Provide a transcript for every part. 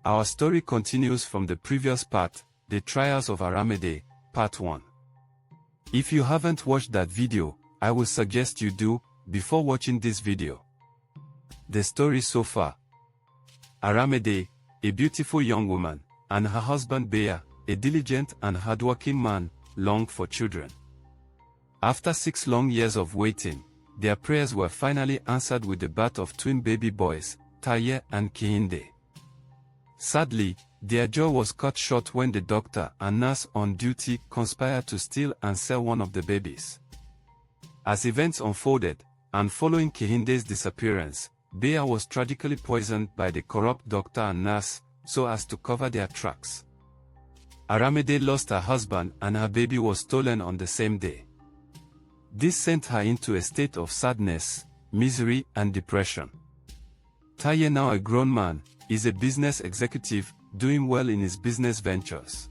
Our story continues from the previous part, The Trials of Aramide, Part 1. If you haven't watched that video, I will suggest you do, before watching this video. The story so far. Aramide, a beautiful young woman, and her husband Bea, a diligent and hardworking man, longed for children. After 6 long years of waiting, their prayers were finally answered with the birth of twin baby boys, Taye and Kehinde. Sadly, their joy was cut short when the doctor and nurse on duty conspired to steal and sell one of the babies. As events unfolded, and following Kehinde's disappearance, Bea was tragically poisoned by the corrupt doctor and nurse, so as to cover their tracks. Aramide lost her husband and her baby was stolen on the same day. This sent her into a state of sadness, misery and depression. Taye, now a grown man, is a business executive, doing well in his business ventures.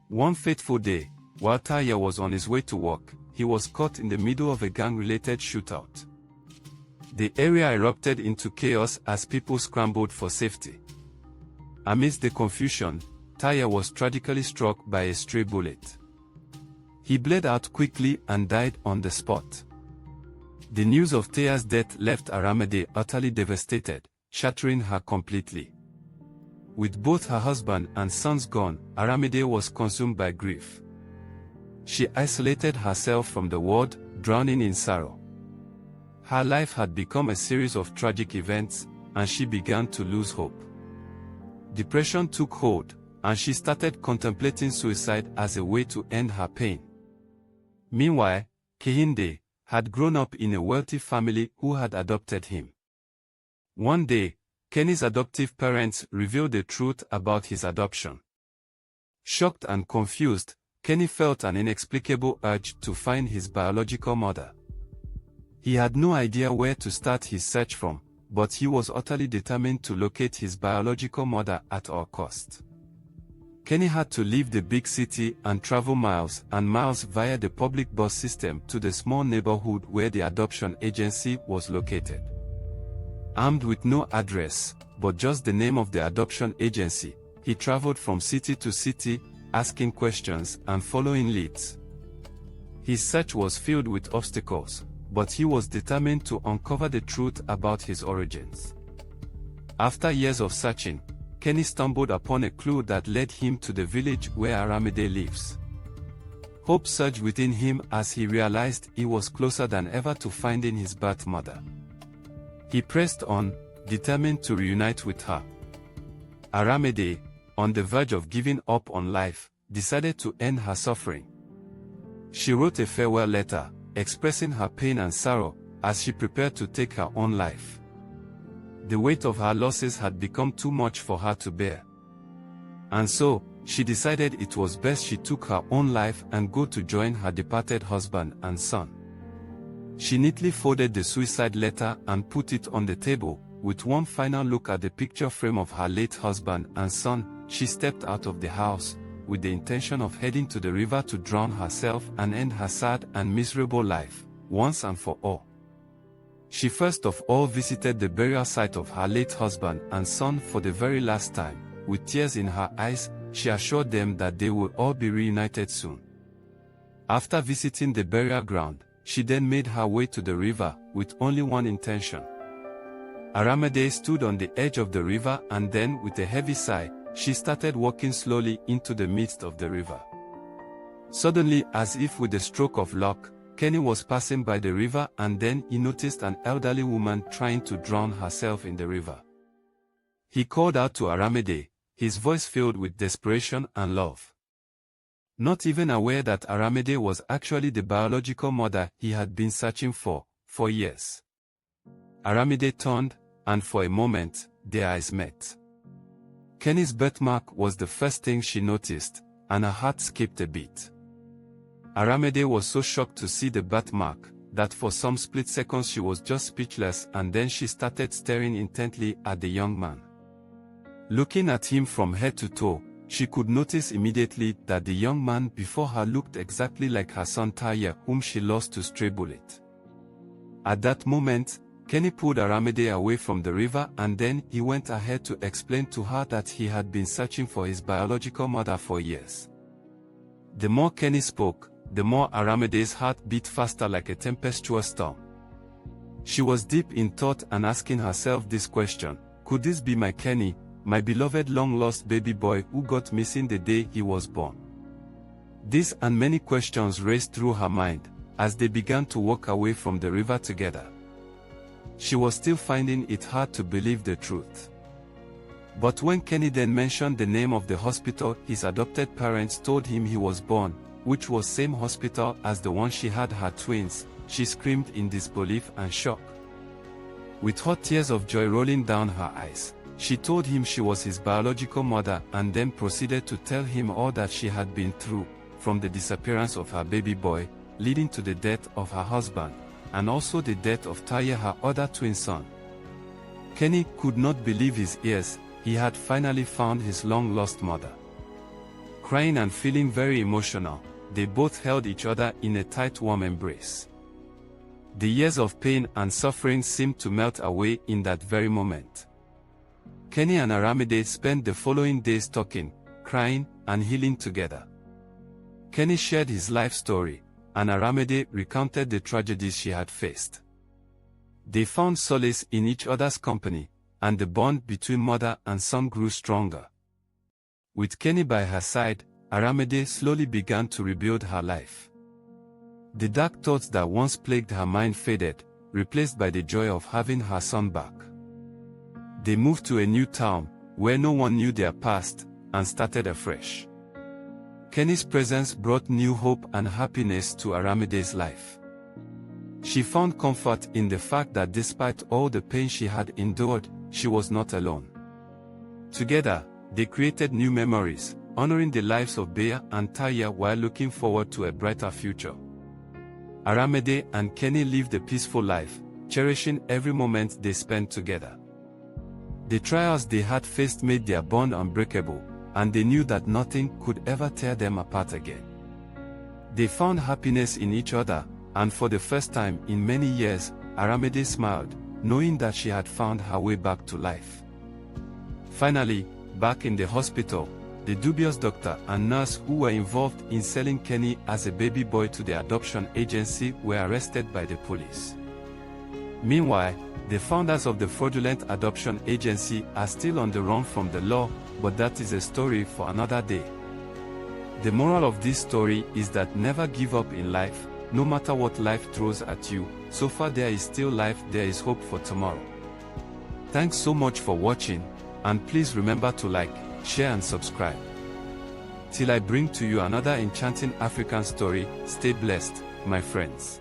One fateful day, while Taye was on his way to work, he was caught in the middle of a gang-related shootout. The area erupted into chaos as people scrambled for safety. Amidst the confusion, Taye was tragically struck by a stray bullet. He bled out quickly and died on the spot. The news of Taye's death left Aramide utterly devastated, shattering her completely. With both her husband and sons gone, Aramide was consumed by grief. She isolated herself from the world, drowning in sorrow. Her life had become a series of tragic events, and she began to lose hope. Depression took hold, and she started contemplating suicide as a way to end her pain. Meanwhile, Kehinde had grown up in a wealthy family who had adopted him. One day, Kenny's adoptive parents revealed the truth about his adoption. Shocked and confused, Kenny felt an inexplicable urge to find his biological mother. He had no idea where to start his search from, but he was utterly determined to locate his biological mother at all costs. Kenny had to leave the big city and travel miles and miles via the public bus system to the small neighborhood where the adoption agency was located. Armed with no address, but just the name of the adoption agency, he traveled from city to city, asking questions and following leads. His search was filled with obstacles, but he was determined to uncover the truth about his origins. After years of searching, Kenny stumbled upon a clue that led him to the village where Aramide lives. Hope surged within him as he realized he was closer than ever to finding his birth mother. He pressed on, determined to reunite with her. Aramide, on the verge of giving up on life, decided to end her suffering. She wrote a farewell letter, expressing her pain and sorrow, as she prepared to take her own life. The weight of her losses had become too much for her to bear. And so, she decided it was best she took her own life and go to join her departed husband and son. She neatly folded the suicide letter and put it on the table. With one final look at the picture frame of her late husband and son, she stepped out of the house, with the intention of heading to the river to drown herself and end her sad and miserable life, once and for all. She first of all visited the burial site of her late husband and son for the very last time. With tears in her eyes, she assured them that they would all be reunited soon. After visiting the burial ground, she then made her way to the river, with only one intention. Aramide stood on the edge of the river and then, with a heavy sigh, she started walking slowly into the midst of the river. Suddenly, as if with a stroke of luck, Kenny was passing by the river and then he noticed an elderly woman trying to drown herself in the river. He called out to Aramide, his voice filled with desperation and love. Not even aware that Aramide was actually the biological mother he had been searching for years. Aramide turned, and for a moment, their eyes met. Kenny's birthmark was the first thing she noticed, and her heart skipped a beat. Aramide was so shocked to see the birthmark, that for some split seconds she was just speechless, and then she started staring intently at the young man. Looking at him from head to toe, she could notice immediately that the young man before her looked exactly like her son Taye, whom she lost to stray bullet. At that moment, Kenny pulled Aramide away from the river and then he went ahead to explain to her that he had been searching for his biological mother for years. The more Kenny spoke, the more Aramide's heart beat faster like a tempestuous storm. She was deep in thought and asking herself this question: could this be my Kenny, my beloved long-lost baby boy who got missing the day he was born? This and many questions raced through her mind as they began to walk away from the river together. She was still finding it hard to believe the truth. But when Kenny then mentioned the name of the hospital his adopted parents told him he was born, which was same hospital as the one she had her twins, she screamed in disbelief and shock. With hot tears of joy rolling down her eyes, she told him she was his biological mother and then proceeded to tell him all that she had been through, from the disappearance of her baby boy, leading to the death of her husband, and also the death of Taye, her other twin son. Kenny could not believe his ears. He had finally found his long-lost mother. Crying and feeling very emotional, they both held each other in a tight, warm embrace. The years of pain and suffering seemed to melt away in that very moment. Kenny and Aramide spent the following days talking, crying, and healing together. Kenny shared his life story, and Aramide recounted the tragedies she had faced. They found solace in each other's company, and the bond between mother and son grew stronger. With Kenny by her side, Aramide slowly began to rebuild her life. The dark thoughts that once plagued her mind faded, replaced by the joy of having her son back. They moved to a new town, where no one knew their past, and started afresh. Kenny's presence brought new hope and happiness to Aramide's life. She found comfort in the fact that despite all the pain she had endured, she was not alone. Together, they created new memories, honoring the lives of Bea and Taye while looking forward to a brighter future. Aramide and Kenny lived a peaceful life, cherishing every moment they spent together. The trials they had faced made their bond unbreakable, and they knew that nothing could ever tear them apart again. They found happiness in each other, and for the first time in many years, Aramide smiled, knowing that she had found her way back to life. Finally, back in the hospital, the dubious doctor and nurse who were involved in selling Kenny as a baby boy to the adoption agency were arrested by the police. Meanwhile, the founders of the fraudulent adoption agency are still on the run from the law, but that is a story for another day. The moral of this story is that never give up in life, no matter what life throws at you. So far there is still life, there is hope for tomorrow. Thanks so much for watching, and please remember to like, share and subscribe. Till I bring to you another enchanting African story, stay blessed, my friends.